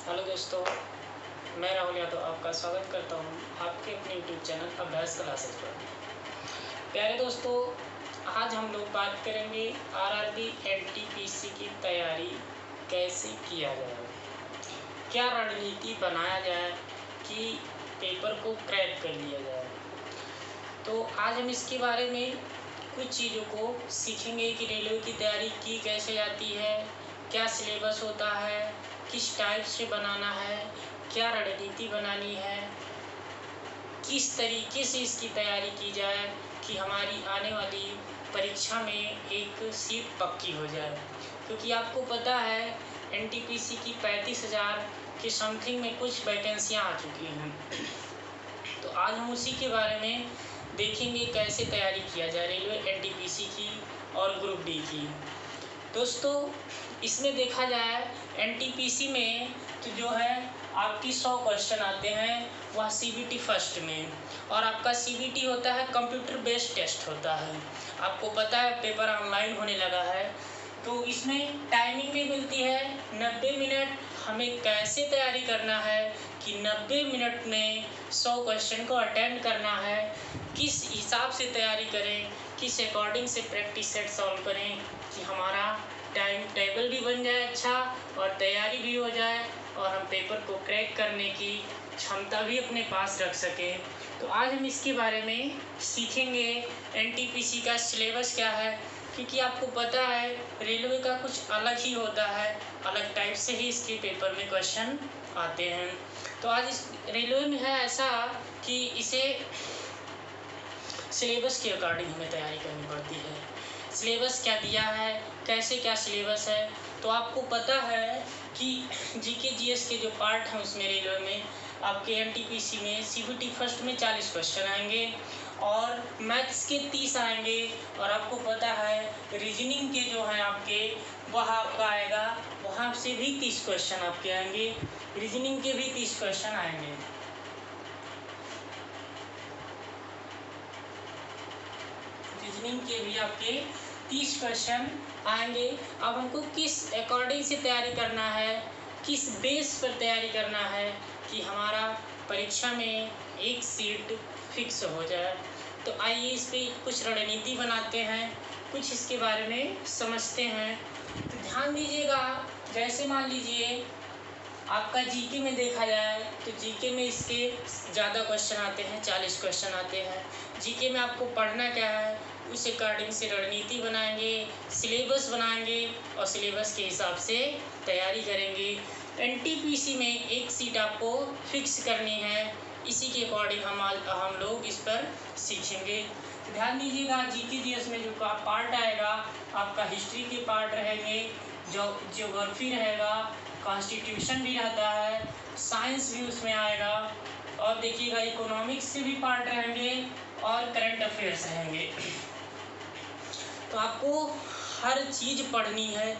Hello दोस्तों, मैं राहुल यादव आपका स्वागत करता हूं आपके अपने यूट्यूब चैनल अभ्यास क्लासेस पर। प्यारे दोस्तों, आज हम लोग बात करेंगे आरआरबी एनटीपीसी की तैयारी कैसे किया जाए, क्या रणनीति बनाया जाए कि पेपर को क्रैक कर लिया जाए। तो आज हम इसके बारे में कुछ चीज़ों को सीखेंगे कि रेलवे की तैयारी की कैसे जाती है, क्या सिलेबस होता है, किस टाइप से बनाना है, क्या रणनीति बनानी है, किस तरीके से इसकी तैयारी की जाए कि हमारी आने वाली परीक्षा में एक सीट पक्की हो जाए। क्योंकि आपको पता है एनटीपीसी की 35,000 के समथिंग में कुछ वैकेंसियां आ चुकी हैं। तो आज हम उसी के बारे में देखेंगे कैसे तैयारी किया जाए रेलवे एनटीपीसी की और ग्रुप डी की। दोस्तों, इसमें देखा जाए एनटीपीसी में तो जो है आपकी 100 क्वेश्चन आते हैं वह सीबीटी फर्स्ट में, और आपका सीबीटी होता है कंप्यूटर बेस्ड टेस्ट होता है। आपको पता है पेपर ऑनलाइन होने लगा है, तो इसमें टाइमिंग भी मिलती है 90 मिनट। हमें कैसे तैयारी करना है कि 90 मिनट में 100 क्वेश्चन को अटेंड करना है, किस हिसाब से तैयारी करें, किस अकॉर्डिंग से प्रैक्टिस सेट सॉल्व करें कि हमारा टाइम टेबल भी बन जाए अच्छा और तैयारी भी हो जाए और हम पेपर को क्रैक करने की क्षमता भी अपने पास रख सकें। तो आज हम इसके बारे में सीखेंगे एनटीपीसी का सिलेबस क्या है, क्योंकि आपको पता है रेलवे का कुछ अलग ही होता है, अलग टाइप से ही इसके पेपर में क्वेश्चन आते हैं। तो आज इस रेलवे में है ऐसा कि इसे सिलेबस के अकॉर्डिंग हमें तैयारी करनी पड़ती है। सिलेबस क्या दिया है, कैसे क्या सिलेबस है, तो आपको पता है कि जीके जीएस के जो पार्ट हैं उसमें रेलवे में आपके एनटीपीसी में सीबीटी फर्स्ट में 40 क्वेश्चन आएंगे और मैथ्स के 30 आएंगे, और आपको पता है रीजनिंग के जो हैं आपके वह आपका आएगा, वहाँ से भी 30 क्वेश्चन आपके आएंगे, रीजनिंग के भी 30 क्वेश्चन आएंगे। रीजनिंग के भी आपके 30 क्वेश्चन आएंगे। अब हमको किस अकॉर्डिंग से तैयारी करना है, किस बेस पर तैयारी करना है कि हमारा परीक्षा में एक सीट फिक्स हो जाए। तो आइए इस पर कुछ रणनीति बनाते हैं, कुछ इसके बारे में समझते हैं। तो ध्यान दीजिएगा, जैसे मान लीजिए आपका जीके में देखा जाए तो जीके में इसके ज़्यादा क्वेश्चन आते हैं, 40 क्वेश्चन आते हैं। जीके में आपको पढ़ना क्या है उस अकॉर्डिंग से रणनीति बनाएंगे, सिलेबस बनाएंगे और सिलेबस के हिसाब से तैयारी करेंगे। एनटीपीसी में एक सीट आपको फिक्स करनी है, इसी के अकॉर्डिंग हम लोग इस पर सीखेंगे। तो ध्यान दीजिएगा, जीके जीएस में जो पार्ट आएगा आपका हिस्ट्री के पार्ट रहेंगे, ज्योग्राफी रहेगा, कॉन्स्टिट्यूशन भी रहता है, साइंस भी उसमें आएगा, और देखिएगा इकोनॉमिक्स से भी पार्ट रहेंगे और करंट अफेयर्स रहेंगे। तो आपको हर चीज़ पढ़नी है,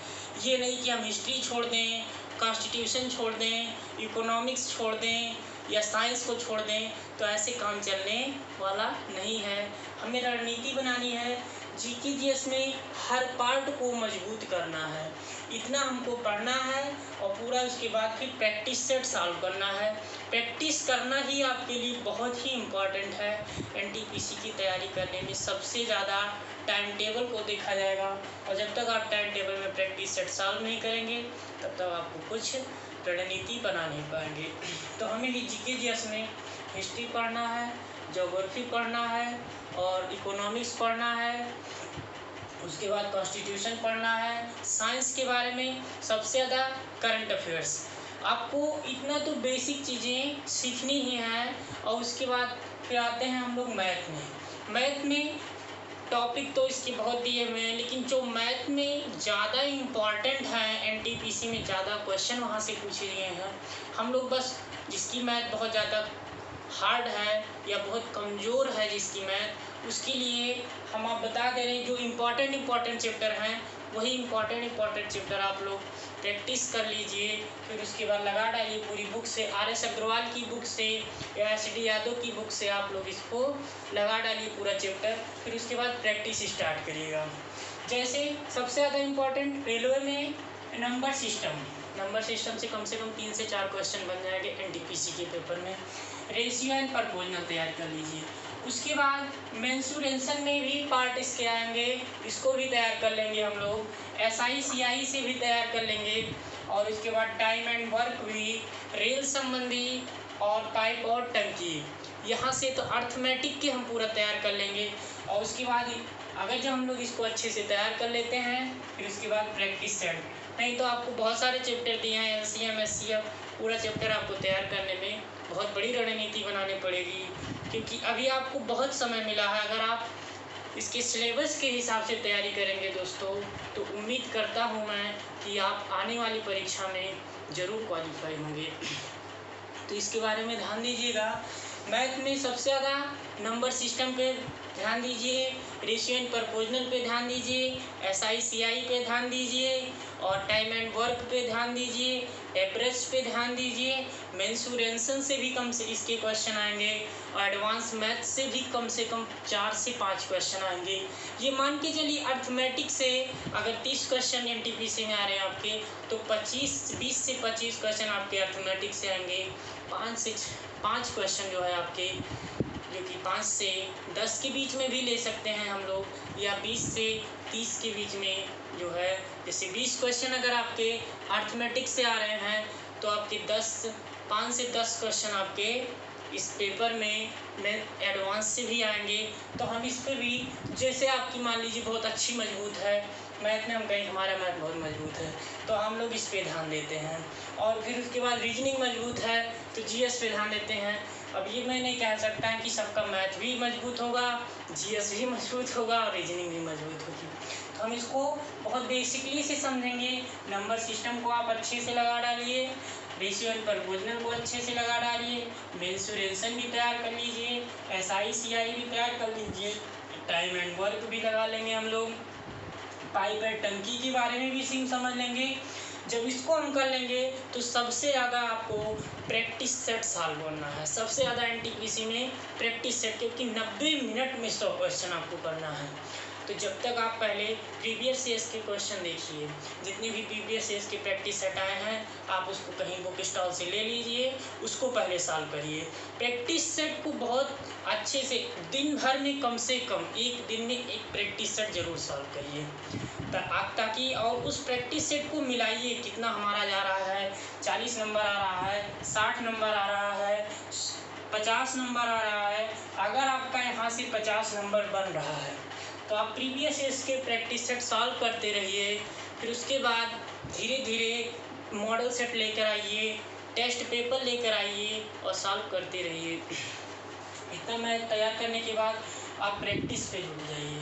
ये नहीं कि हम हिस्ट्री छोड़ दें, कॉन्स्टिट्यूशन छोड़ दें, इकोनॉमिक्स छोड़ दें या साइंस को छोड़ दें, तो ऐसे काम चलने वाला नहीं है। हमें रणनीति बनानी है, जीके जीएस में हर पार्ट को मजबूत करना है, इतना हमको पढ़ना है और पूरा उसके बाद फिर प्रैक्टिस सेट सॉल्व करना है। प्रैक्टिस करना ही आपके लिए बहुत ही इम्पॉर्टेंट है। एनटीपीसी की तैयारी करने में सबसे ज़्यादा टाइम टेबल को देखा जाएगा, और जब तक आप टाइम टेबल में प्रैक्टिस सेट सॉल्व नहीं करेंगे तब तक आपको कुछ रणनीति बना नहीं पाएंगे। तो हमें जीके जीएस में हिस्ट्री पढ़ना है, ज्योग्राफी पढ़ना है और इकोनॉमिक्स पढ़ना है, उसके बाद कॉन्स्टिट्यूशन पढ़ना है, साइंस के बारे में सबसे ज़्यादा करंट अफेयर्स। आपको इतना तो बेसिक चीज़ें सीखनी ही हैं, और उसके बाद फिर आते हैं हम लोग मैथ में। मैथ में टॉपिक तो इसके बहुत दिए हुए हैं, लेकिन जो मैथ में ज़्यादा इम्पॉर्टेंट है, एनटीपीसी में ज़्यादा क्वेश्चन वहाँ से पूछे गए हैं, हम लोग बस जिसकी मैथ बहुत ज़्यादा हार्ड है या बहुत कमज़ोर है जिसकी मैथ, उसके लिए हम आप बता दे रहे हैं जो इम्पॉर्टेंट चैप्टर हैं वही इम्पॉर्टेंट चैप्टर आप लोग प्रैक्टिस कर लीजिए। फिर उसके बाद लगा डालिए पूरी बुक से, आर.एस. अग्रवाल की बुक से या एस.डी. यादव की बुक से आप लोग इसको लगा डालिए पूरा चैप्टर। फिर उसके बाद प्रैक्टिस स्टार्ट करिएगा। जैसे सबसे ज़्यादा इम्पॉर्टेंट रेलवे में नंबर सिस्टम, नंबर सिस्टम से कम 3 से 4 क्वेश्चन बन जाएंगे एनटीपीसी के पेपर में। रेशियो एंड प्रपोजनल तैयार कर लीजिए। उसके बाद मेंसुरेशन में भी पार्ट इसके आएंगे, इसको भी तैयार कर लेंगे हम लोग। एसआई सीआई से भी तैयार कर लेंगे। और उसके बाद टाइम एंड वर्क भी, रेल संबंधी और पाइप और टंकी, यहाँ से तो अर्थमेटिक के हम पूरा तैयार कर लेंगे। और उसके बाद अगर जब हम लोग इसको अच्छे से तैयार कर लेते हैं, फिर उसके बाद प्रैक्टिस सेट। नहीं तो आपको बहुत सारे चैप्टर दिए हैं, एलसीएम एचसीएफ, पूरा चैप्टर आपको तैयार करने में बहुत बड़ी रणनीति बनानी पड़ेगी, क्योंकि अभी आपको बहुत समय मिला है। अगर आप इसके सिलेबस के हिसाब से तैयारी करेंगे दोस्तों, तो उम्मीद करता हूँ मैं कि आप आने वाली परीक्षा में ज़रूर क्वालिफाई होंगे। तो इसके बारे में ध्यान दीजिएगा। मैथ में सबसे ज़्यादा नंबर सिस्टम पे ध्यान दीजिए, रेशियो एंड प्रपोजनल पे ध्यान दीजिए, एसआई सीआई पे ध्यान दीजिए, और टाइम एंड वर्क पे ध्यान दीजिए, एवरेज पे ध्यान दीजिए। मेंसुरेशन से भी कम से इसके क्वेश्चन आएंगे, और एडवांस मैथ से भी कम 4 से 5 क्वेश्चन आएंगे। ये मान के चलिए अर्थमेटिक से अगर 30 क्वेश्चन एनटीपीसी में आ रहे हैं आपके, तो 20 से 25 क्वेश्चन आपके अर्थमेटिक से आएंगे। 5 क्वेश्चन जो है आपके, जो कि 5 से 10 के बीच में भी ले सकते हैं हम लोग, या 20 से 30 के बीच में जो है, जैसे 20 क्वेश्चन अगर आपके अर्थमेटिक से आ रहे हैं, तो आपके 5 से 10 क्वेश्चन आपके इस पेपर में एडवांस से भी आएंगे। तो हम इस पर भी, जैसे आपकी मान लीजिए बहुत अच्छी मजबूत है मैथ में, हम कहें हमारा मैथ बहुत मजबूत है, तो हम लोग इस पे ध्यान देते हैं। और फिर उसके बाद रीजनिंग मजबूत है तो जीएस पे ध्यान देते हैं। अब ये मैं नहीं कह सकता कि सबका मैथ भी मजबूत होगा, जीएस भी मजबूत होगा और रीजनिंग भी मजबूत होगी। तो हम इसको बहुत बेसिकली से समझेंगे। नंबर सिस्टम को आप अच्छे से लगा डालिए, रेशियो एंड प्रपोजनल को अच्छे से लगा डालिए, मेंसुरेशन भी तैयार कर लीजिए, एसआई सीआई भी तैयार कर लीजिए, टाइम एंड वर्क भी लगा लेंगे हम लोग, पाइप एंड टंकी के बारे में भी समझ लेंगे। जब इसको हम कर लेंगे तो सबसे ज़्यादा आपको प्रैक्टिस सेट सॉल्व करना है। सबसे ज़्यादा एनटीपीसी में प्रैक्टिस सेट, क्योंकि 90 मिनट में 100 क्वेश्चन आपको करना है। तो जब तक आप पहले प्रीवियस ईयर्स के क्वेश्चन देखिए, जितने भी प्रीवियस ईयर्स के प्रैक्टिस सेट आए हैं, आप उसको कहीं बुक स्टॉल से ले लीजिए, उसको पहले सॉल्व करिए। प्रैक्टिस सेट को बहुत अच्छे से दिन भर में कम से कम एक दिन में एक प्रैक्टिस सेट जरूर सॉल्व करिए, ताकि और उस प्रैक्टिस सेट को मिलाइए। कितना हमारा जा रहा है, 40 नंबर आ रहा है, 60 नंबर आ रहा है, 50 नंबर आ रहा है। अगर आपका यहाँ से 50 नंबर बन रहा है, तो आप प्रीवियस ईयर्स के प्रैक्टिस सेट सॉल्व करते रहिए। फिर उसके बाद धीरे धीरे मॉडल सेट लेकर आइए, टेस्ट पेपर लेकर आइए और सॉल्व करते रहिए। इतना मैथ तैयार करने के बाद आप प्रैक्टिस पे जुट जाइए।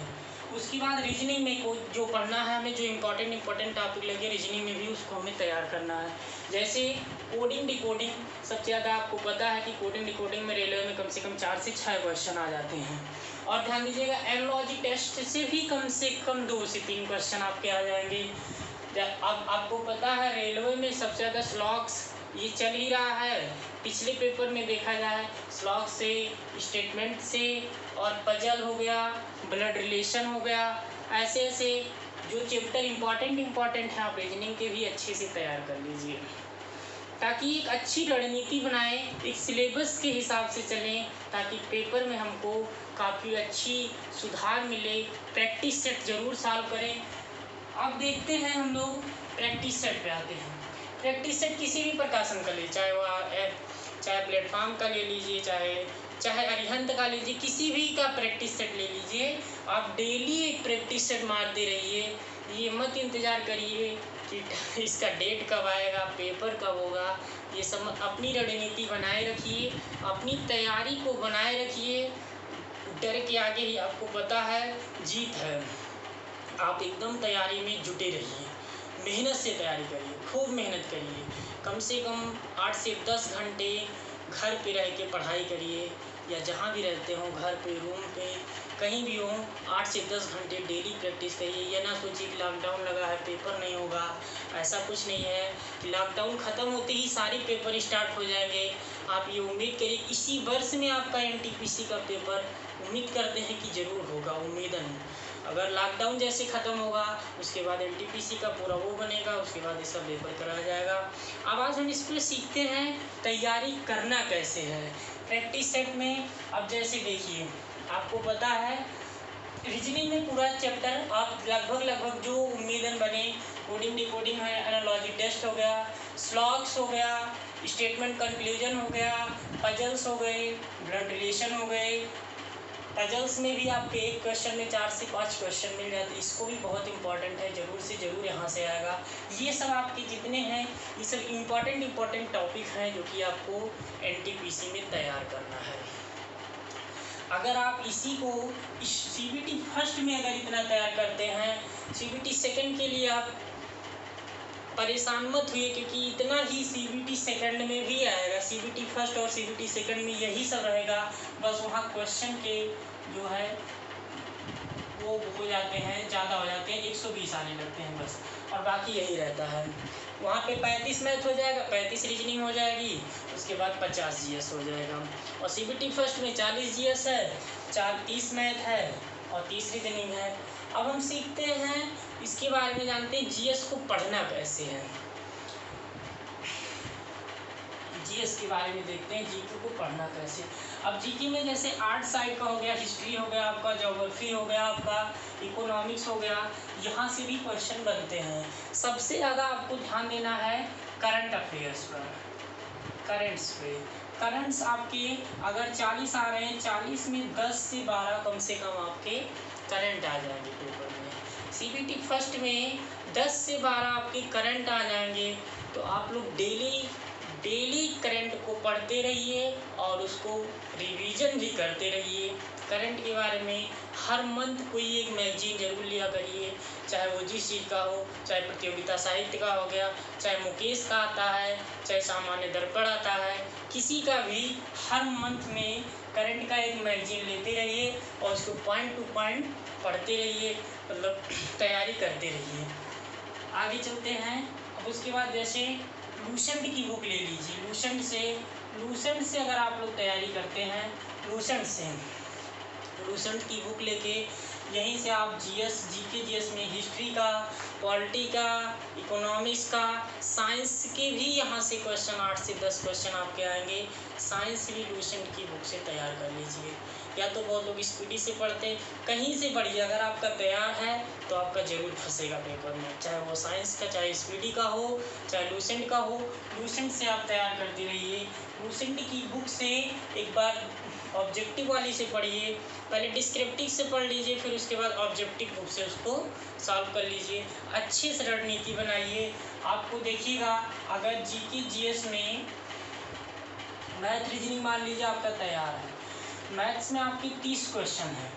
उसके बाद रीजनिंग में को जो पढ़ना है हमें, जो इम्पोर्टेंट टॉपिक लगे रीजनिंग में भी, उसको हमें तैयार करना है। जैसे कोडिंग डिकोडिंग, सबसे ज़्यादा आपको पता है कि कोडिंग डिकोडिंग में रेलवे में कम से कम 4 से 6 क्वेश्चन आ जाते हैं। और ध्यान दीजिएगा एनालॉजी टेस्ट से भी कम 2 से 3 क्वेश्चन आपके आ जाएंगे। अब आपको पता है रेलवे में सबसे ज़्यादा स्लॉग्स ये चल ही रहा है। पिछले पेपर में देखा जाए स्लॉग से, स्टेटमेंट से, और पजल हो गया, ब्लड रिलेशन हो गया, ऐसे ऐसे जो चैप्टर इम्पॉर्टेंट है आप रीजनिंग के भी अच्छे से तैयार कर लीजिए, ताकि एक अच्छी रणनीति बनाएं, एक सिलेबस के हिसाब से चलें, ताकि पेपर में हमको काफ़ी अच्छी सुधार मिले। प्रैक्टिस सेट ज़रूर सॉल्व करें। अब देखते हैं हम लोग प्रैक्टिस सेट पे आते हैं। प्रैक्टिस सेट किसी भी प्रकाशन का ले, चाहे प्लेटफॉर्म का ले लीजिए, चाहे अरिहंत का लीजिए, किसी भी का प्रैक्टिस सेट ले लीजिए। आप डेली एक प्रैक्टिस सेट मारते रहिए। ये मत इंतज़ार करिए कि इसका डेट कब आएगा, पेपर कब होगा। ये सब अपनी रणनीति बनाए रखिए, अपनी तैयारी को बनाए रखिए। डर के आगे ही आपको पता है जीत है। आप एकदम तैयारी में जुटे रहिए, मेहनत से तैयारी करिए, खूब मेहनत करिए। कम से कम 8 से 10 घंटे घर पे रह के पढ़ाई करिए, या जहाँ भी रहते हो, घर पे, रूम पे, कहीं भी हो, 8 से 10 घंटे डेली प्रैक्टिस करिए। ये ना सोचिए कि लॉकडाउन लगा है पेपर नहीं होगा, ऐसा कुछ नहीं है कि लॉकडाउन ख़त्म होते ही सारे पेपर स्टार्ट हो जाएंगे। आप ये उम्मीद करिए इसी वर्ष में आपका एनटीपीसी का पेपर उम्मीद करते हैं कि ज़रूर होगा, उम्मीदन। अगर लॉकडाउन जैसे ख़त्म होगा उसके बाद एनटीपीसी का पूरा वो बनेगा, उसके बाद ये सब पेपर कराया जाएगा। अब आज हम इस पर सीखते हैं तैयारी करना कैसे है प्रैक्टिस सेट में। अब जैसे देखिए, आपको पता है रीजनिंग में पूरा चैप्टर आप लगभग जो उम्मीदन बने, कोडिंग डिकोडिंग है, एनालॉजी टेस्ट हो गया, स्लॉग्स हो गया, स्टेटमेंट कंक्लूजन हो गया, पजल्स हो गए, ब्लड रिलेशन हो गए। पजल्स में भी आपके एक क्वेश्चन में 4 से 5 क्वेश्चन मिल जाते, इसको भी बहुत इंपॉर्टेंट है, ज़रूर से ज़रूर यहाँ से आएगा। ये सब आपके जितने हैं ये सब इम्पॉर्टेंट टॉपिक हैं जो कि आपको एनटीपीसी में तैयार करना है। अगर आप इसी को सीबीटी फर्स्ट में अगर इतना तैयार करते हैं, सीबीटी सेकंड के लिए आप परेशान मत हुए, क्योंकि इतना ही सीबीटी सेकंड में भी आएगा। सीबीटी फर्स्ट और सीबीटी सेकंड में यही सब रहेगा, बस वहाँ क्वेश्चन के जो है वो हो जाते हैं, ज़्यादा हो जाते हैं, 120 आने लगते हैं बस, और बाकी यही रहता है। वहाँ पे 35 मैथ हो जाएगा, 35 रीजनिंग हो जाएगी, उसके बाद 50 जीएस हो जाएगा। और सीबीटी फर्स्ट में 40 जीएस है, 30 मैथ है और 30 रीजनिंग है। अब हम सीखते हैं इसके बारे में, जानते हैं जीएस को पढ़ना कैसे है। जीएस के बारे में देखते हैं, जीके को पढ़ना कैसे। अब जीके में जैसे 8 साइड का हो गया, हिस्ट्री हो गया आपका, ज्योग्राफी हो गया आपका, इकोनॉमिक्स हो गया, यहाँ से भी क्वेश्चन बनते हैं। सबसे ज़्यादा आपको ध्यान देना है करंट अफेयर्स पर, करंट्स पे। करंट्स आपके अगर 40 आ रहे हैं, 40 में 10 से 12 कम से कम आपके करंट आ जाएंगे पेपर में। सीबीटी फर्स्ट में 10 से 12 आपके करंट आ जाएंगे, तो आप लोग डेली करंट को पढ़ते रहिए और उसको रिवीजन भी करते रहिए। करंट के बारे में हर मंथ कोई एक मैगजीन जरूर लिया करिए, चाहे वो जिस चीज़ का हो, चाहे प्रतियोगिता साहित्य का हो गया, चाहे मुकेश का आता है, चाहे सामान्य दर्पण आता है, किसी का भी हर मंथ में करंट का एक मैगजीन लेते रहिए और उसको पॉइंट टू पॉइंट पढ़ते रहिए, मतलब तैयारी करते रहिए। आगे चलते हैं। अब उसके बाद जैसे लूसेंट की बुक ले लीजिए। लूसेंट से अगर आप लोग तैयारी करते हैं, लूसेंट की बुक लेके यहीं से आप जीके में हिस्ट्री का, पॉलिटी का, इकोनॉमिक्स का, साइंस के भी यहाँ से क्वेश्चन 8 से 10 क्वेश्चन आपके आएंगे। साइंस भी लूसेंट की बुक से तैयार कर लीजिए। या तो बहुत लोग स्पीडी से पढ़ते हैं, कहीं से पढ़िए, अगर आपका तैयार है तो आपका जरूर फंसेगा पेपर में, चाहे वो साइंस का, चाहे स्पीडी का हो, चाहे लूसेंट का हो। लूसेंट से आप तैयार करते रहिए। लूसेंट की बुक से एक बार ऑब्जेक्टिव वाली से पढ़िए, पहले डिस्क्रिप्टिव से पढ़ लीजिए, फिर उसके बाद ऑब्जेक्टिव बुक से उसको सॉल्व कर लीजिए। अच्छे से रणनीति बनाइए। आपको देखिएगा, अगर जीके जीएस में मैथ रीजनिंग मान लीजिए आपका तैयार है, मैथ्स में आपके 30 क्वेश्चन हैं,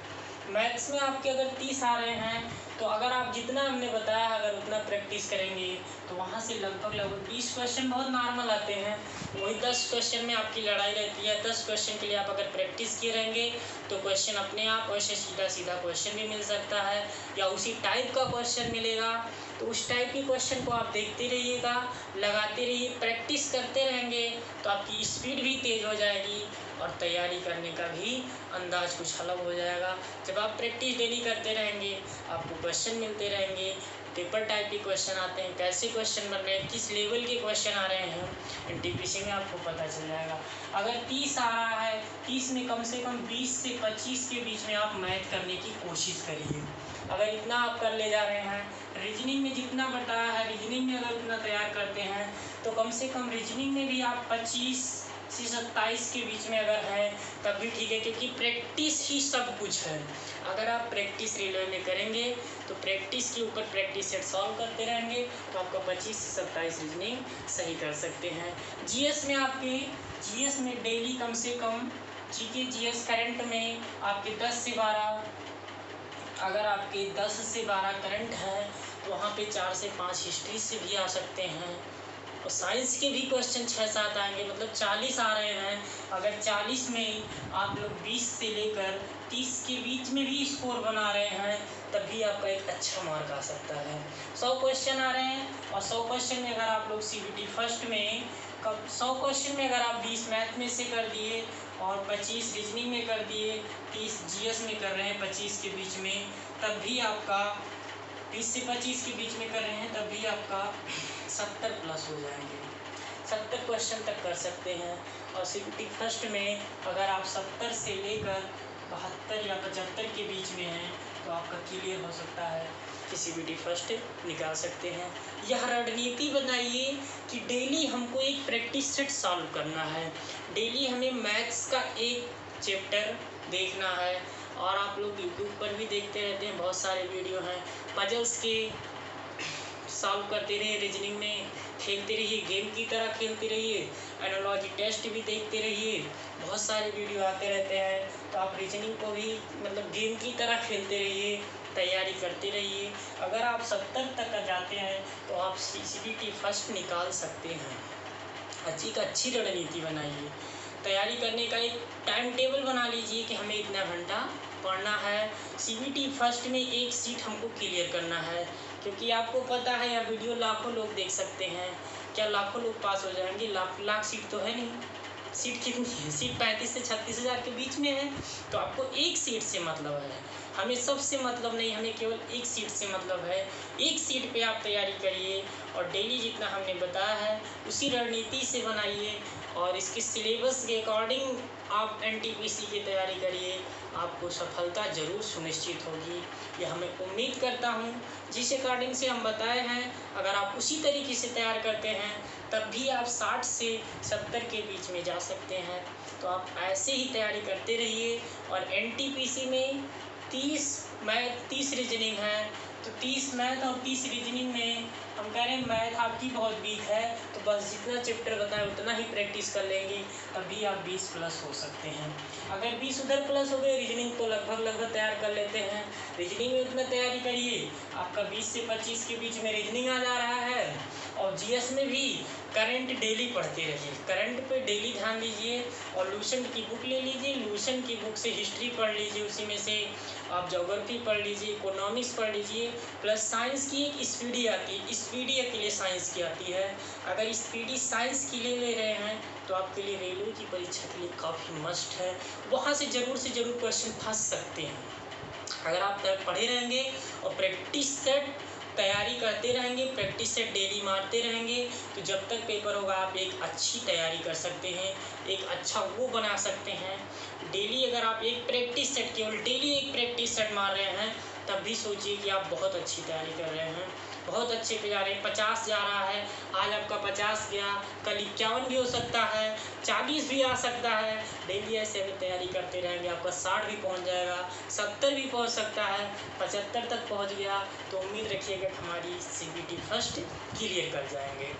मैथ्स में आपके अगर 30 आ रहे हैं, तो अगर आप जितना हमने बताया अगर उतना प्रैक्टिस करेंगे तो वहाँ से लगभग 20 क्वेश्चन बहुत नॉर्मल आते हैं। वही 10 क्वेश्चन में आपकी लड़ाई रहती है। 10 क्वेश्चन के लिए आप अगर प्रैक्टिस किए रहेंगे तो क्वेश्चन अपने आप वैसे सीधा क्वेश्चन भी मिल सकता है, या उसी टाइप का क्वेश्चन मिलेगा। तो उस टाइप के क्वेश्चन को आप देखते रहिएगा, लगाते रहिए, प्रैक्टिस करते रहेंगे तो आपकी स्पीड भी तेज़ हो जाएगी और तैयारी करने का भी अंदाज कुछ अलग हो जाएगा। जब आप प्रैक्टिस डेली करते रहेंगे आपको क्वेश्चन मिलते रहेंगे, पेपर टाइप के क्वेश्चन आते हैं, कैसे क्वेश्चन बन रहे हैं, किस लेवल के क्वेश्चन आ रहे हैं, एनटीपीसी में आपको पता चल जाएगा। अगर 30 आ रहा है, 30 में कम से कम 20 से 25 के बीच में आप मैथ करने की कोशिश करिए। अगर इतना आप कर ले जा रहे हैं, रीजनिंग में जितना बताया है, रीजनिंग में अगर उतना तैयार करते हैं तो कम से कम रीजनिंग में भी आप 25 से 27 के बीच में अगर है तब भी ठीक है, क्योंकि प्रैक्टिस ही सब कुछ है। अगर आप प्रैक्टिस रेलवे में करेंगे तो प्रैक्टिस के ऊपर प्रैक्टिस सेट सॉल्व करते रहेंगे तो आपका 25 से 27 रीजनिंग सही कर सकते हैं। जीएस में डेली कम से कम जीके जीएस करंट में आपके 10 से 12, अगर आपके 10 से 12 करंट है तो वहाँ पे 4 से 5 हिस्ट्री से भी आ सकते हैं, और साइंस के भी क्वेश्चन 6-7 आएंगे, मतलब 40 आ रहे हैं। अगर 40 में आप लोग 20 से लेकर 30 के बीच में भी स्कोर बना रहे हैं तब भी आपका एक अच्छा मार्क आ सकता है। 100 क्वेश्चन आ रहे हैं और 100 क्वेश्चन में अगर आप लोग सीबीटी फर्स्ट में 100 क्वेश्चन में अगर आप 20 मैथ में से कर दिए और 25 रीजनिंग में कर दिए, 30 जीएस में कर रहे हैं 25 के बीच में, तब भी आपका 20 से 25 के बीच में कर रहे हैं तब भी आपका 70 प्लस हो जाएंगे, 70 क्वेश्चन तक कर सकते हैं। और CBT फर्स्ट में अगर आप 70 से लेकर 72 या 75 के बीच में हैं तो आपका क्लियर हो सकता है कि CBT फर्स्ट निकाल सकते हैं। यह रणनीति बनाइए कि डेली हमको एक प्रैक्टिस सेट सॉल्व करना है, डेली हमें मैथ्स का एक चैप्टर देखना है। और आप लोग यूट्यूब पर भी देखते रहते हैं, बहुत सारे वीडियो हैं, पजल्स के सॉल्व करते रहिए, रीजनिंग में खेलते रहिए, गेम की तरह खेलते रहिए, एनालॉजी टेस्ट भी देखते रहिए, बहुत सारे वीडियो आते रहते हैं। तो आप रीजनिंग को भी मतलब गेम की तरह खेलते रहिए, तैयारी करते रहिए। अगर आप 70 तक का जाते हैं तो आप CBT फर्स्ट निकाल सकते हैं। अच्छी रणनीति बनाइए, तैयारी करने का एक टाइम टेबल बना लीजिए कि हमें इतना घंटा पढ़ना है। CBT फर्स्ट में एक सीट हमको क्लियर करना है, क्योंकि आपको पता है यह वीडियो लाखों लोग देख सकते हैं। क्या लाखों लोग पास हो जाएंगे? लाख सीट तो है नहीं। सीट कितनी है? सीट 35 से 36 हज़ार के बीच में है। तो आपको एक सीट से मतलब है, हमें सबसे मतलब नहीं, हमें केवल एक सीट से मतलब है। एक सीट पे आप तैयारी करिए और डेली जितना हमने बताया है उसी रणनीति से बनाइए और इसके सिलेबस के अकॉर्डिंग आप NTPC की तैयारी करिए, आपको सफलता ज़रूर सुनिश्चित होगी। यह मैं उम्मीद करता हूँ। जिस अकॉर्डिंग से हम बताए हैं, अगर आप उसी तरीके से तैयार करते हैं तब भी आप 60 से 70 के बीच में जा सकते हैं। तो आप ऐसे ही तैयारी करते रहिए। और NTPC में 30 मैथ 30 रीजनिंग है, तो 30 मैथ और 30 रीजनिंग में हम कह रहे हैं मैथ आपकी बहुत वीक है, तो बस जितना चैप्टर बताएं उतना ही प्रैक्टिस कर लेंगे, तभी आप 20 प्लस हो सकते हैं। अगर 20 उधर प्लस हो गए, रीजनिंग तो लगभग तैयार कर लेते हैं। रीजनिंग में उतना तैयारी करिए, आपका 20 से 25 के बीच में रीजनिंग आ जा रहा है। और GS में भी करंट डेली पढ़ते रहिए, करंट पे डेली ध्यान दीजिए। और लूसेंट की बुक ले लीजिए, लूसेंट की बुक से हिस्ट्री पढ़ लीजिए, उसी में से आप ज्योग्राफी पढ़ लीजिए, इकोनॉमिक्स पढ़ लीजिए। प्लस साइंस की एक स्पीडी आती है, स्पीडी के लिए साइंस की आती है। अगर स्पीडी साइंस की ले रहे हैं तो आपके लिए रेलवे की परीक्षा के लिए काफ़ी मस्ट है, वहाँ से ज़रूर क्वेश्चन फंस सकते हैं। अगर आप पढ़े रहेंगे और प्रैक्टिस सेट तैयारी करते रहेंगे, प्रैक्टिस सेट डेली मारते रहेंगे, तो जब तक पेपर होगा आप एक अच्छी तैयारी कर सकते हैं, एक अच्छा वो बना सकते हैं। डेली अगर आप एक प्रैक्टिस सेट, केवल डेली एक प्रैक्टिस सेट मार रहे हैं, तब भी सोचिए कि आप बहुत अच्छी तैयारी कर रहे हैं, बहुत अच्छे पे जा रहे हैं। 50 जा रहा है, आज आपका 50 गया, कल 51 भी हो सकता है, 40 भी आ सकता है। डेली ऐसे भी तैयारी करते रहेंगे, आपका 60 भी पहुंच जाएगा, 70 भी पहुंच सकता है, 75 तक पहुंच गया तो उम्मीद रखिएगा कि हमारी CBT फर्स्ट क्लियर कर जाएंगे।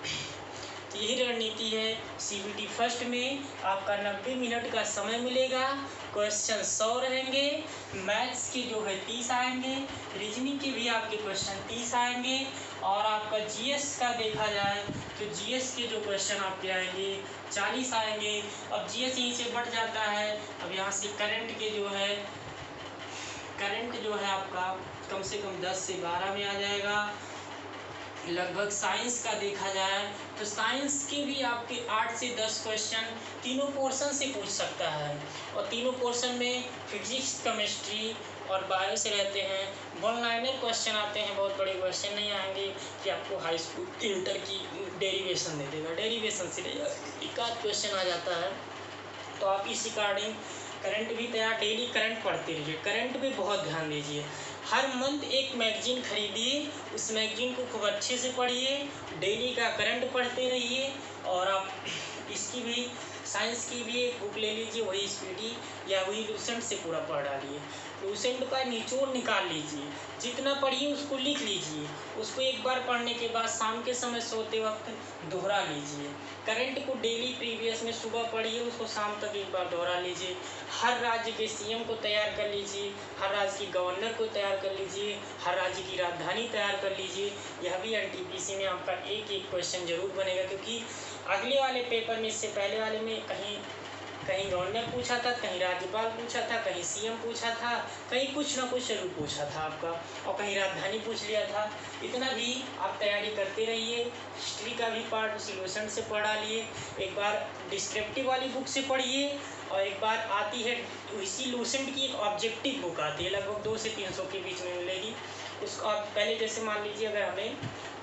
तो यही रणनीति है। CBT फर्स्ट में आपका 90 मिनट का समय मिलेगा, क्वेश्चन 100 रहेंगे, मैथ्स के जो है 30 आएंगे, रीजनिंग के भी आपके क्वेश्चन 30 आएंगे। और आपका GS का देखा जाए तो GS के जो क्वेश्चन आपके आएंगे 40 आएंगे। अब GS यहीं से बढ़ जाता है। अब यहाँ से करंट जो है आपका कम से कम 10 से 12 में आ जाएगा। लगभग साइंस का देखा जाए तो साइंस के भी आपके 8 से 10 क्वेश्चन तीनों पोर्शन से पूछ सकता है। और तीनों पोर्शन में फिजिक्स, केमिस्ट्री और बायो से रहते हैं। वन लाइनर क्वेश्चन आते हैं, बहुत बड़े क्वेश्चन नहीं आएंगे कि आपको हाई स्कूल इंटर की डेरिवेशन दे देगा, डेरिवेशन से एक आध क्वेश्चन आ जाता है। तो आप इस अकॉर्डिंग करंट भी तैयार, डेली करंट पढ़ते रहिए, करंट पे बहुत ध्यान दीजिए। हर मंथ एक मैगजीन खरीदिए, उस मैगजीन को खूब अच्छे से पढ़िए, डेली का करंट पढ़ते रहिए। और आप इसकी भी साइंस की भी एक बुक ले लीजिए, वही स्पीडी या वही लूसेंट से पूरा पढ़ डालिए। लूसेंट का निचोड़ निकाल लीजिए, जितना पढ़िए उसको लिख लीजिए, उसको एक बार पढ़ने के बाद शाम के समय सोते वक्त दोहरा लीजिए। करंट को डेली प्रीवियस में सुबह पढ़िए, उसको शाम तक एक बार दोहरा लीजिए। हर राज्य के CM को तैयार कर लीजिए, हर राज्य की गवर्नर को तैयार कर लीजिए, हर राज्य की राजधानी तैयार कर लीजिए। यह भी NTPC में आपका एक क्वेश्चन जरूर बनेगा, क्योंकि अगले वाले पेपर में, इससे पहले वाले में कहीं गवर्नर पूछा था, कहीं राज्यपाल पूछा था, कहीं CM पूछा था, कहीं कुछ ना कुछ जरूर पूछा था आपका, और कहीं राजधानी पूछ लिया था। इतना भी आप तैयारी करते रहिए। हिस्ट्री का भी पार्ट उसी लूसेंट से पढ़ा लिए, एक बार डिस्क्रिप्टिव वाली बुक से पढ़िए, और एक बार आती है इसी लूसेंट की एक ऑब्जेक्टिव बुक आती है, लगभग 200 से 300 के बीच में मिलेगी। उसको आप पहले जैसे मान लीजिए अगर हमें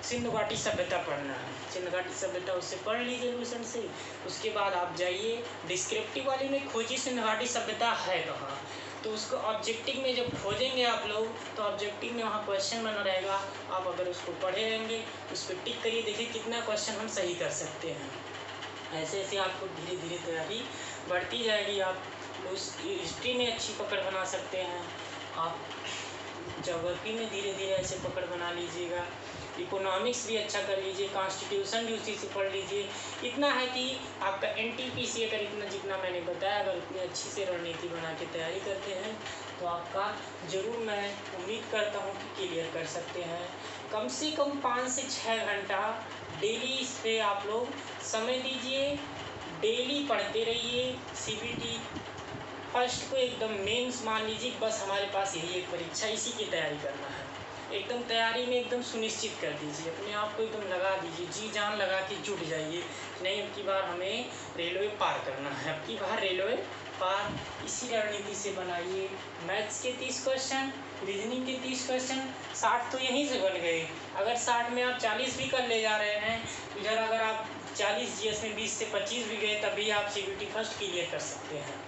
सिंधु घाटी सभ्यता पढ़ना है, सिंधु घाटी सभ्यता उससे पढ़ लीजिए लूसेंट से। उसके बाद आप जाइए डिस्क्रिप्टिव वाली में, खोजिए सिंधु घाटी सभ्यता है कहाँ। तो उसको ऑब्जेक्टिव में जब खोजेंगे आप लोग तो ऑब्जेक्टिव में वहाँ क्वेश्चन बना रहेगा। आप अगर उसको पढ़े रहेंगे उस पर टिक करिए, देखिए कितना क्वेश्चन हम सही कर सकते हैं। ऐसे ऐसे आपको धीरे धीरे तैयारी बढ़ती जाएगी। आप उस हिस्ट्री में अच्छी पकड़ बना सकते हैं, आप ज्योग्राफी में धीरे धीरे ऐसे पकड़ बना लीजिएगा, इकोनॉमिक्स भी अच्छा कर लीजिए, कॉन्स्टिट्यूशन भी उसी से पढ़ लीजिए। इतना है कि आपका एनटीपीसी अगर इतना जितना मैंने बताया अगर इतनी अच्छी से रणनीति बना के तैयारी करते हैं तो आपका ज़रूर मैं उम्मीद करता हूँ कि क्लियर कर सकते हैं। कम से कम 5 से 6 घंटा डेली इस पर आप लोग समय दीजिए, डेली पढ़ते रहिए। सीबीटी फर्स्ट को एकदम मेंस मान लीजिए, बस हमारे पास यही एक परीक्षा, इसी की तैयारी करना है। एकदम तैयारी में एकदम सुनिश्चित कर दीजिए, अपने आप को एकदम लगा दीजिए, जी जान लगा के जुट जाइए। नहीं, अब की बार हमें रेलवे पार करना है, अब की बार रेलवे पार। इसी रणनीति से बनाइए। मैथ्स के 30 क्वेश्चन, रीजनिंग के 30 क्वेश्चन, 60 तो यहीं से बन गए। अगर 60 में आप 40 भी कर ले जा रहे हैं, इधर अगर आप 40 जीएस में 20 से 25 भी गए तभी आप सीबीटी फर्स्ट क्लियर कर सकते हैं।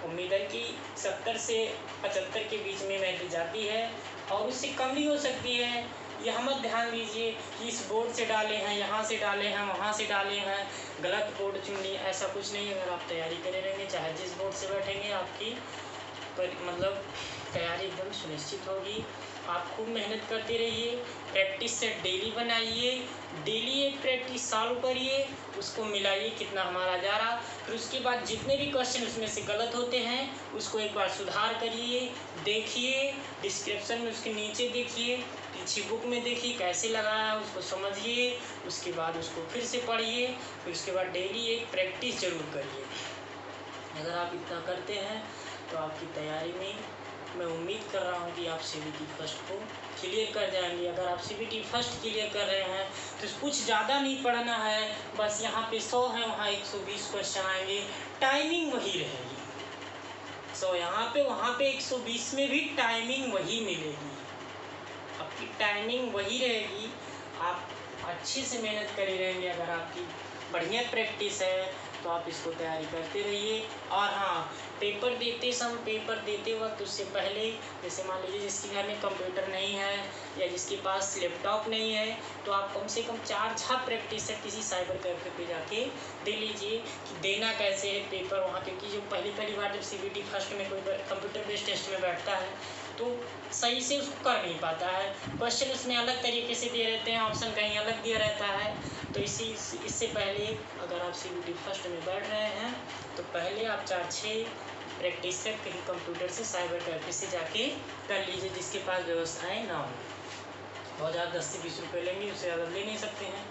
उम्मीद है कि 70 से 75 के बीच में मेरिट जाती है और उससे कम भी हो सकती है। यह मत ध्यान दीजिए कि इस बोर्ड से डाले हैं, यहाँ से डाले हैं, वहाँ से डाले हैं, गलत बोर्ड चुन लिए, ऐसा कुछ नहीं है। अगर आप तैयारी करे रहेंगे, चाहे जिस बोर्ड से बैठेंगे, आपकी मतलब तैयारी एकदम सुनिश्चित होगी। आप खूब मेहनत करते रहिए, प्रैक्टिस सेट डेली बनाइए, डेली एक प्रैक्टिस सॉल्व करिए, उसको मिलाइए कितना हमारा जा रहा। फिर उसके बाद जितने भी क्वेश्चन उसमें से गलत होते हैं उसको एक बार सुधार करिए, देखिए, डिस्क्रिप्शन में उसके नीचे देखिए, पीछे बुक में देखिए कैसे लगाया है उसको समझिए, उसके बाद उसको फिर से पढ़िए, फिर उसके बाद डेली एक प्रैक्टिस ज़रूर करिए। अगर आप इतना करते हैं तो आपकी तैयारी में मैं उम्मीद कर रहा हूँ कि आप सीबीटी फर्स्ट को क्लियर कर जाएंगे। अगर आप सीबीटी फर्स्ट क्लियर कर रहे हैं तो कुछ ज़्यादा नहीं पढ़ना है, बस यहाँ पे 100 है, वहाँ 120 क्वेश्चन आएंगे, टाइमिंग वही रहेगी। 100 यहाँ पे, वहाँ पे 120 में भी टाइमिंग वही मिलेगी, आपकी टाइमिंग वही रहेगी। आप अच्छे से मेहनत करे रहेंगे, अगर आपकी बढ़िया प्रैक्टिस है तो आप इसको तैयारी करते रहिए। और हाँ, पेपर देते वक्त उससे पहले, जैसे मान लीजिए जिसके घर में कंप्यूटर नहीं है या जिसके पास लैपटॉप नहीं है, तो आप कम से कम 4 प्रैक्टिस सेट किसी साइबर कैफे पे जाके दे लीजिए कि देना कैसे है पेपर वहाँ। क्योंकि जो पहली बार जब सीबीटी फर्स्ट में कोई कंप्यूटर बेस्ड टेस्ट में बैठता है तो सही से उसको कर नहीं पाता है, क्वेश्चन उसमें अलग तरीके से दिए रहते हैं, ऑप्शन कहीं अलग दिया रहता है। तो इससे पहले अगर आप सीबीटी फर्स्ट में बैठ रहे हैं तो पहले आप 4-6 प्रैक्टिस सेट कहीं कंप्यूटर से साइबर कैफे से जाके कर लीजिए, जिसके पास व्यवस्थाएं ना हो। बहुत ज़्यादा 10 से 20 रुपये लेंगे, उससे ज़्यादा ले नहीं सकते हैं।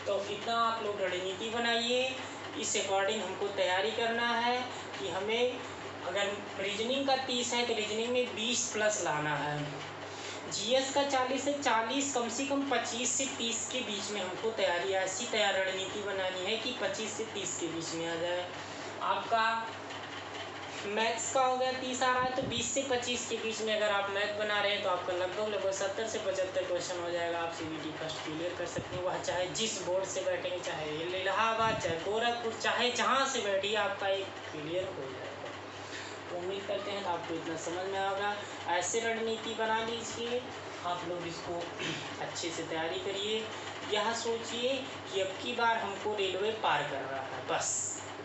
तो इतना आप लोग रणनीति बनाइए, इस अकॉर्डिंग हमको तैयारी करना है कि हमें अगर रीजनिंग का 30 है तो रीजनिंग में 20+ लाना है, जीएस का 40 है, 40 कम से कम 25 से 30 के बीच में हमको तैयारी ऐसी रणनीति बनानी है कि 25 से 30 के बीच में आ जाए। आपका मैथ्स का हो गया 30 आ रहा है तो 20 से 25 के बीच में अगर आप मैथ बना रहे हैं तो आपका लगभग 70 से 75 क्वेश्चन हो जाएगा। आप सीबीटी फर्स्ट क्लियर कर सकते हैं, वह चाहे जिस बोर्ड से बैठेंगे, चाहे इलाहाबाद, चाहे गोरखपुर, चाहे जहाँ से बैठिए, आपका एक क्लियर हो जाएगा। तो उम्मीद करते हैं आपको इतना समझ में आएगा। ऐसे रणनीति बना लीजिए, आप लोग इसको अच्छे से तैयारी करिए। यह सोचिए कि अब की बार हमको रेलवे पार कर रहा है, बस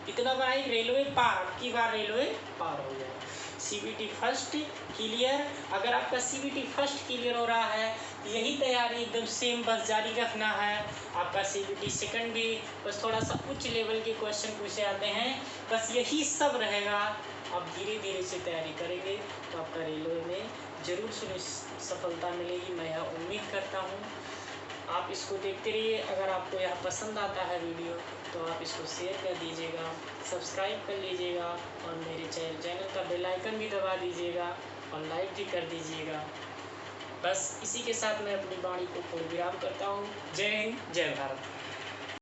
इतना बनाइए, रेलवे पार, अब की बार रेलवे पार हो जाए। सीबीटी फर्स्ट क्लियर, अगर आपका सीबीटी फर्स्ट क्लियर हो रहा है, यही तैयारी एकदम सेम बस जारी रखना है। आपका सीबीटी सेकंड भी बस थोड़ा सा उच्च लेवल के क्वेश्चन पूछे जाते हैं, बस यही सब रहेगा। आप धीरे धीरे से तैयारी करेंगे तो आपका रेलवे में ज़रूर सफलता मिलेगी, मैं यह उम्मीद करता हूँ। आप इसको देखते रहिए। अगर आपको यह पसंद आता है वीडियो तो आप इसको शेयर कर दीजिएगा, सब्सक्राइब कर लीजिएगा और मेरे चैनल का बेल आइकन भी दबा दीजिएगा और लाइक भी कर दीजिएगा। बस इसी के साथ मैं अपनी वाणी को पूर्ण विराम करता हूँ। जय हिंद, जय भारत।